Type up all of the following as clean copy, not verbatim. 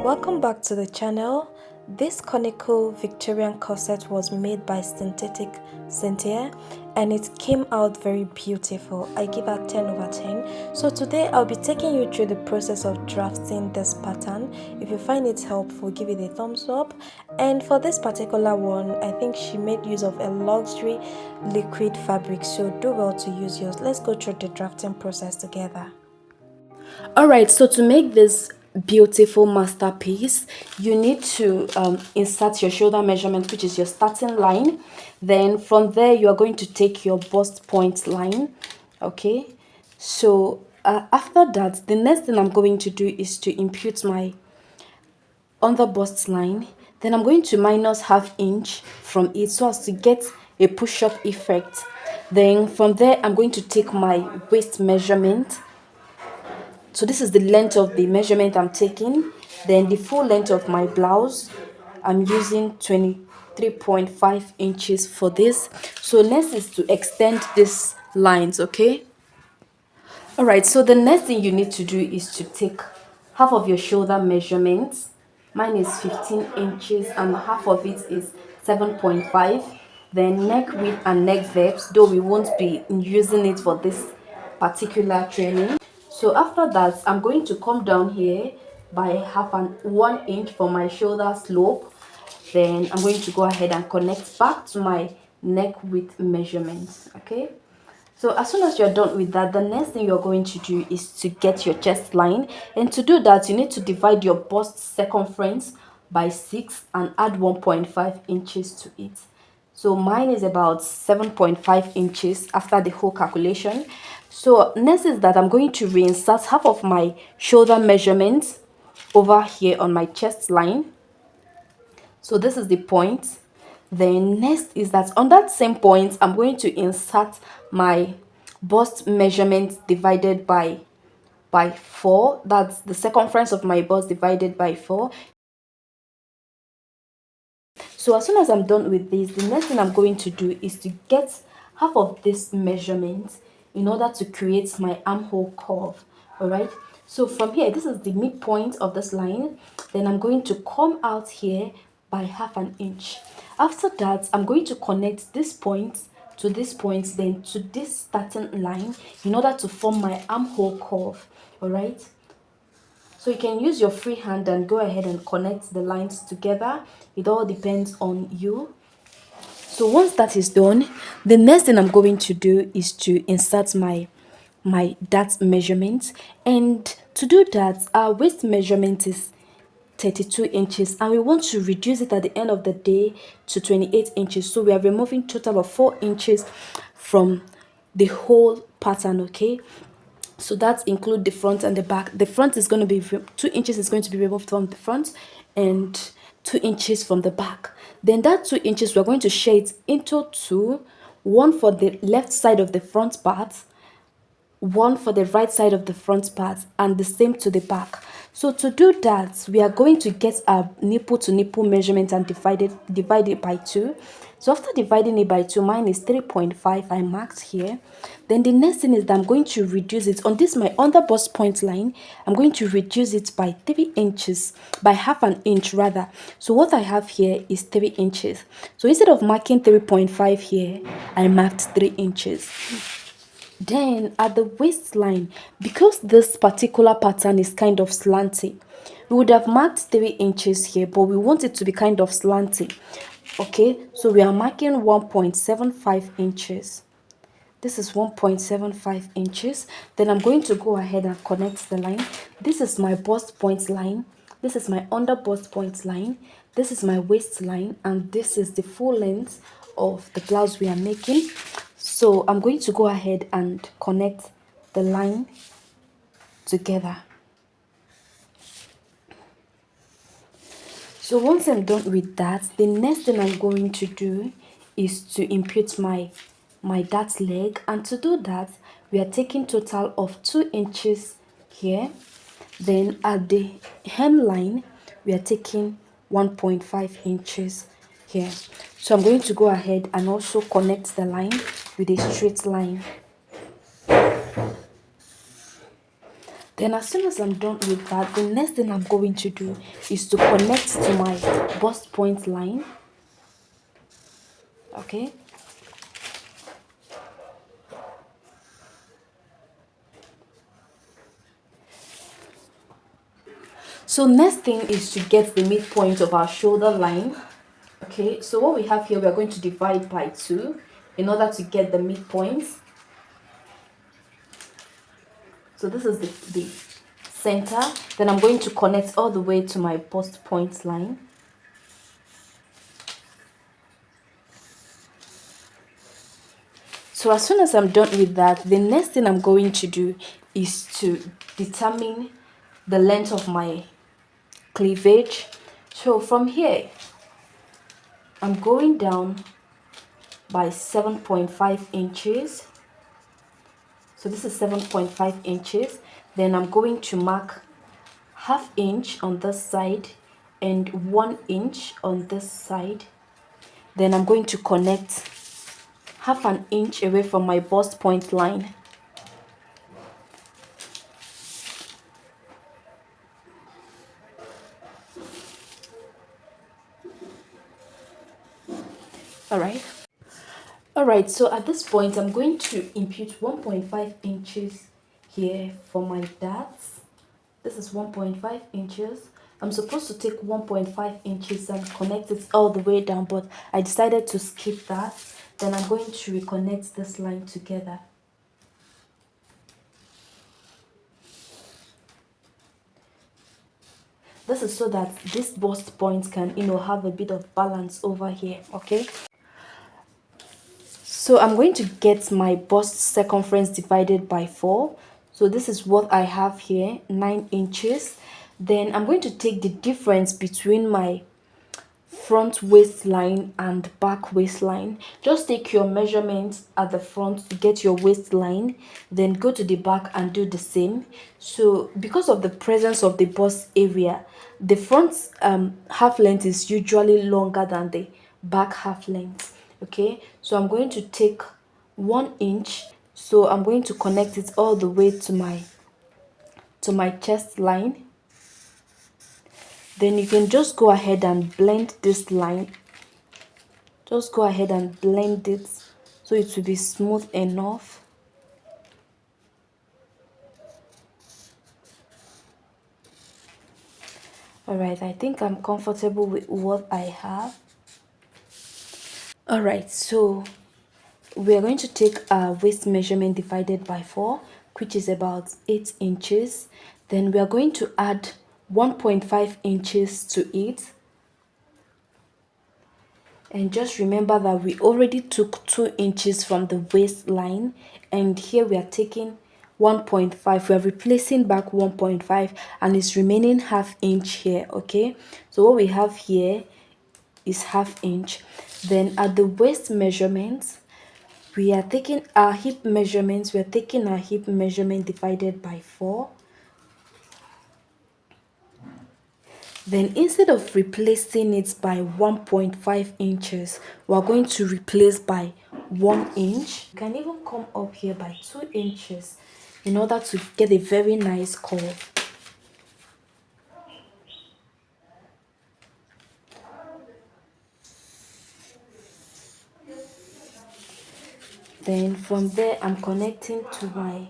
Welcome back to the channel. This conical Victorian corset was made by Synthetic Cynthia and it came out very beautiful. I give her 10 over 10. So today I'll be taking you through the process of drafting this pattern. If you find it helpful, give it a thumbs up. And for this particular one, I think she made use of a luxury liquid fabric, so do well to use yours. Let's go through the drafting process together. Alright, so to make this beautiful masterpiece, you need to insert your shoulder measurement, which is your starting line. Then from there, you are going to take your bust point line. Okay, so after that, the next thing I'm going to do is to impute my under bust line. Then I'm going to minus ½ inch from it so as to get a push-up effect. Then from there, I'm going to take my waist measurement. So this is the length of the measurement I'm taking. Then the full length of my blouse, I'm using 23.5 inches for this. So next is to extend these lines. Okay, all right, so the next thing you need to do is to take half of your shoulder measurements. Mine is 15 inches and half of it is 7.5. Then neck width and neck depth, though we won't be using it for this particular training. So after that, I'm going to come down here by 1 inch for my shoulder slope. Then I'm going to go ahead and connect back to my neck width measurements. Okay, so as soon as you're done with that, the next thing you're going to do is to get your chest line. And to do that, you need to divide your bust circumference by 6 and add 1.5 inches to it. So mine is about 7.5 inches after the whole calculation. So next is that I'm going to reinsert half of my shoulder measurement over here on my chest line. So this is the point. Then next is that on that same point, I'm going to insert my bust measurement divided by 4. That's the circumference of my bust divided by 4. So as soon as I'm done with this, the next thing I'm going to do is to get half of this measurement in order to create my armhole curve. All right, so from here, this is the midpoint of this line. Then I'm going to come out here by ½ inch. After that, I'm going to connect this point to this point, then to this starting line in order to form my armhole curve. All right, so you can use your free hand and go ahead and connect the lines together. It all depends on you. So once that is done, the next thing I'm going to do is to insert my that measurement. And to do that, our waist measurement is 32 inches and we want to reduce it at the end of the day to 28 inches. So we are removing total of 4 inches from the whole pattern. Okay, so that include the front and the back. The front is going to be 2 inches is going to be removed from the front and 2 inches from the back. Then that 2 inches, we're going to share it into two, one for the left side of the front part, one for the right side of the front part, and the same to the back. So to do that, we are going to get our nipple to nipple measurement and divide it by 2. So after dividing it by 2, mine is 3.5. I marked here. Then the next thing is that I'm going to reduce it on this my under bust point line. I'm going to reduce it by 3 inches, by ½ inch rather. So what I have here is 3 inches. So instead of marking 3.5 here, I marked 3 inches. Then at the waistline, because this particular pattern is kind of slanty, we would have marked 3 inches here, but we want it to be kind of slanty. Okay, so we are marking 1.75 inches. This is 1.75 inches. Then I'm going to go ahead and connect the line. This is my bust point line. This is my under bust point line. This is my waistline, and this is the full length of the blouse we are making. So I'm going to go ahead and connect the line together. So once I'm done with that, the next thing I'm going to do is to impute my dart leg. And to do that, we are taking total of 2 inches here. Then at the hemline, we are taking 1.5 inches here. So I'm going to go ahead and also connect the line with a straight line. Then as soon as I'm done with that, the next thing I'm going to do is to connect to my bust point line. Okay. So next thing is to get the midpoint of our shoulder line. Okay, so what we have here, we are going to divide by 2 in order to get the midpoint. So this is the center. Then I'm going to connect all the way to my bust point line. So as soon as I'm done with that, the next thing I'm going to do is to determine the length of my cleavage. So from here, I'm going down by 7.5 inches. So this is 7.5 inches. Then I'm going to mark half inch on this side and 1 inch on this side. Then I'm going to connect half an inch away from my bust point line. Alright, so at this point I'm going to impute 1.5 inches here for my darts. This is 1.5 inches. I'm supposed to take 1.5 inches and connect it all the way down, but I decided to skip that. Then I'm going to reconnect this line together. This is so that this bust point can, have a bit of balance over here, okay? So I'm going to get my bust circumference divided by 4. So this is what I have here, 9 inches. Then I'm going to take the difference between my front waistline and back waistline. Just take your measurements at the front to get your waistline, then go to the back and do the same. So because of the presence of the bust area, the front half length is usually longer than the back half length. Okay, so I'm going to take 1 inch. So I'm going to connect it all the way to my chest line. Then you can just go ahead and blend this line. Just go ahead and blend it so it will be smooth enough. Alright, I think I'm comfortable with what I have. Alright, so we are going to take our waist measurement divided by 4, which is about 8 inches. Then we are going to add 1.5 inches to it. And just remember that we already took 2 inches from the waistline, and here we are taking 1.5. We are replacing back 1.5 and it's remaining half inch here. Okay, so what we have here is half inch. Then at the waist measurement, we are taking our hip measurements. We are taking our hip measurement divided by 4. Then instead of replacing it by 1.5 inches, we're going to replace by 1 inch. You can even come up here by 2 inches in order to get a very nice curve. Then from there, I'm connecting to my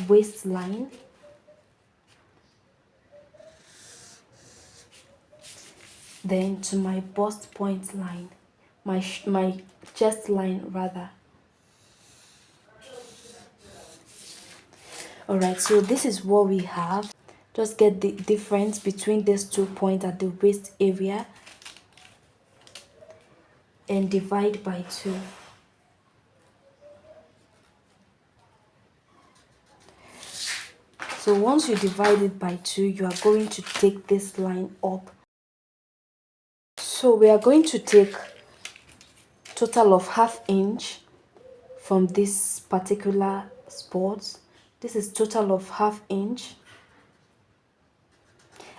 waistline. Then to my bust point line, my chest line rather. Alright, so this is what we have. Just get the difference between these 2 points at the waist area and divide by 2. So once you divide it by 2, you are going to take this line up. So we are going to take total of half inch from this particular spot. This is total of half inch.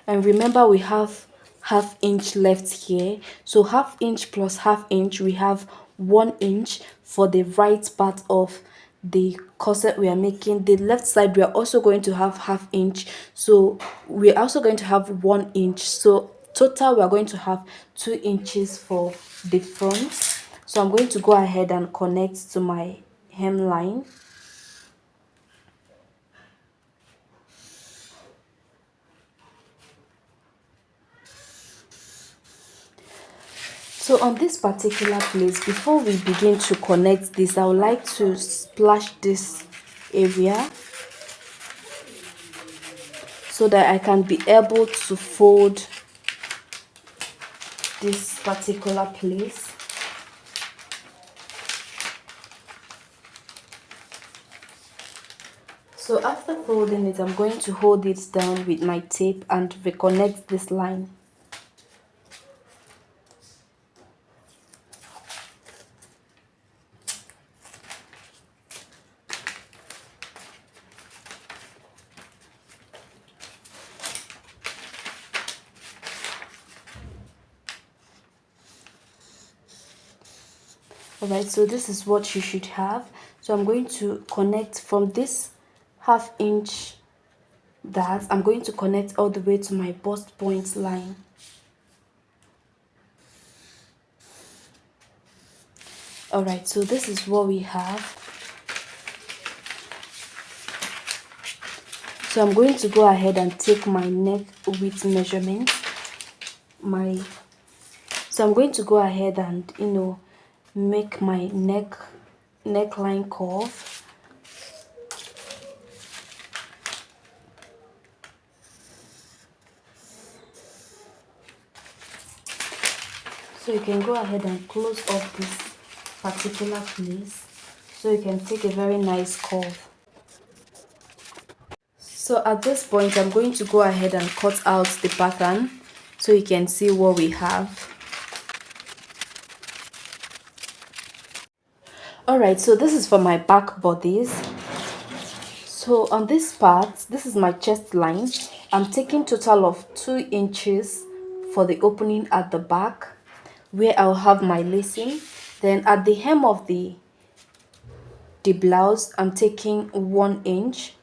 And remember, we have half inch left here. So half inch plus half inch, we have 1 inch for the right part of the corset we are making, the left side we are also going to have half inch, so we're also going to have 1 inch, so total we are going to have 2 inches for the front. So I'm going to go ahead and connect to my hemline. So on this particular place, before we begin to connect this, I would like to splash this area so that I can be able to fold this particular place. So after folding it, I'm going to hold it down with my tape and reconnect this line. Alright, so this is what you should have. So I'm going to connect from this half inch that I'm going to connect all the way to my bust point line. Alright, so this is what we have. So I'm going to go ahead and take my neck width measurement. So I'm going to go ahead and make my neckline curve. So you can go ahead and close up this particular place so you can take a very nice curve. So at this point, I'm going to go ahead and cut out the pattern so you can see what we have. Alright, so this is for my back bodice. So on this part, this is my chest line. I'm taking total of 2 inches for the opening at the back where I'll have my lacing. Then at the hem of the blouse, I'm taking 1 inch.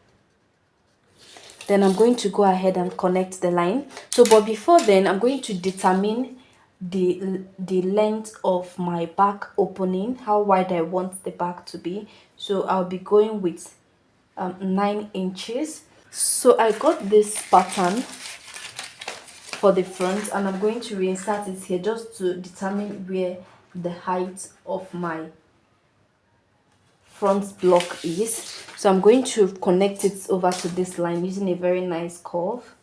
Then I'm going to go ahead and connect the line. So but before then, I'm going to determine the length of my back opening, how wide I want the back to be. So I'll be going with 9 inches. So I got this pattern for the front and I'm going to reinsert it here just to determine where the height of my front block is. So I'm going to connect it over to this line using a very nice curve.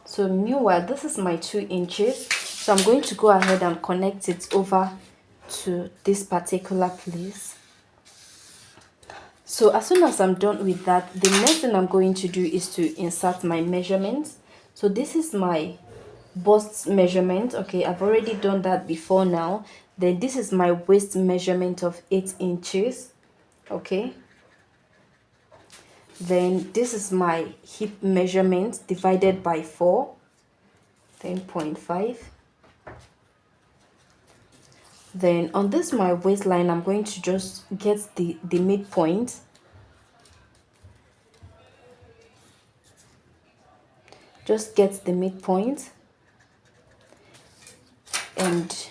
So meanwhile, this is my 2 inches, so I'm going to go ahead and connect it over to this particular place. So as soon as I'm done with that, the next thing I'm going to do is to insert my measurements. So this is my bust measurement. Okay, I've already done that before now. Then this is my waist measurement of 8 inches. Okay, then this is my hip measurement divided by 4, 10.5. Then on this my waistline, I'm going to just get the midpoint. Just get the midpoint. And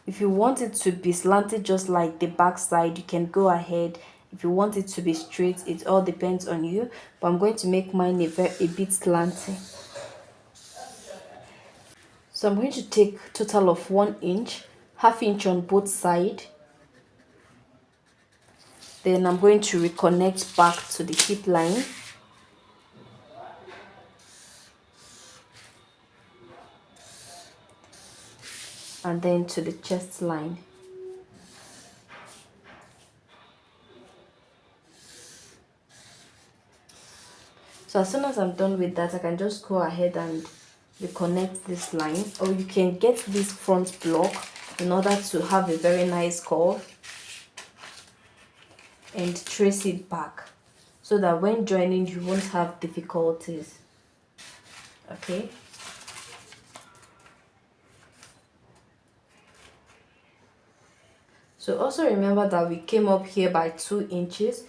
if you want it to be slanted just like the back side, you can go ahead. If you want it to be straight, it all depends on you, but I'm going to make mine a bit slanty. So I'm going to take total of 1 inch, half inch on both sides. Then I'm going to reconnect back to the hip line. And then to the chest line. So as soon as I'm done with that, I can just go ahead and reconnect this line, or you can get this front block in order to have a very nice curve and trace it back so that when joining you won't have difficulties. Okay, So also remember that we came up here by 2 inches.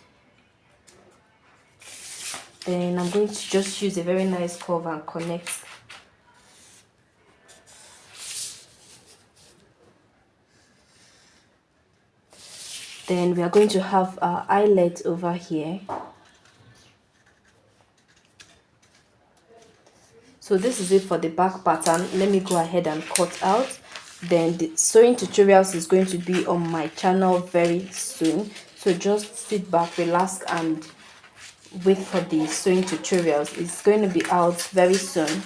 Then I'm going to just use a very nice curve and connect. Then we are going to have our eyelet over here. So this is it for the back pattern. Let me go ahead and cut out. Then the sewing tutorials is going to be on my channel very soon. So just sit back, relax, and wait for the sewing tutorials. It's going to be out very soon.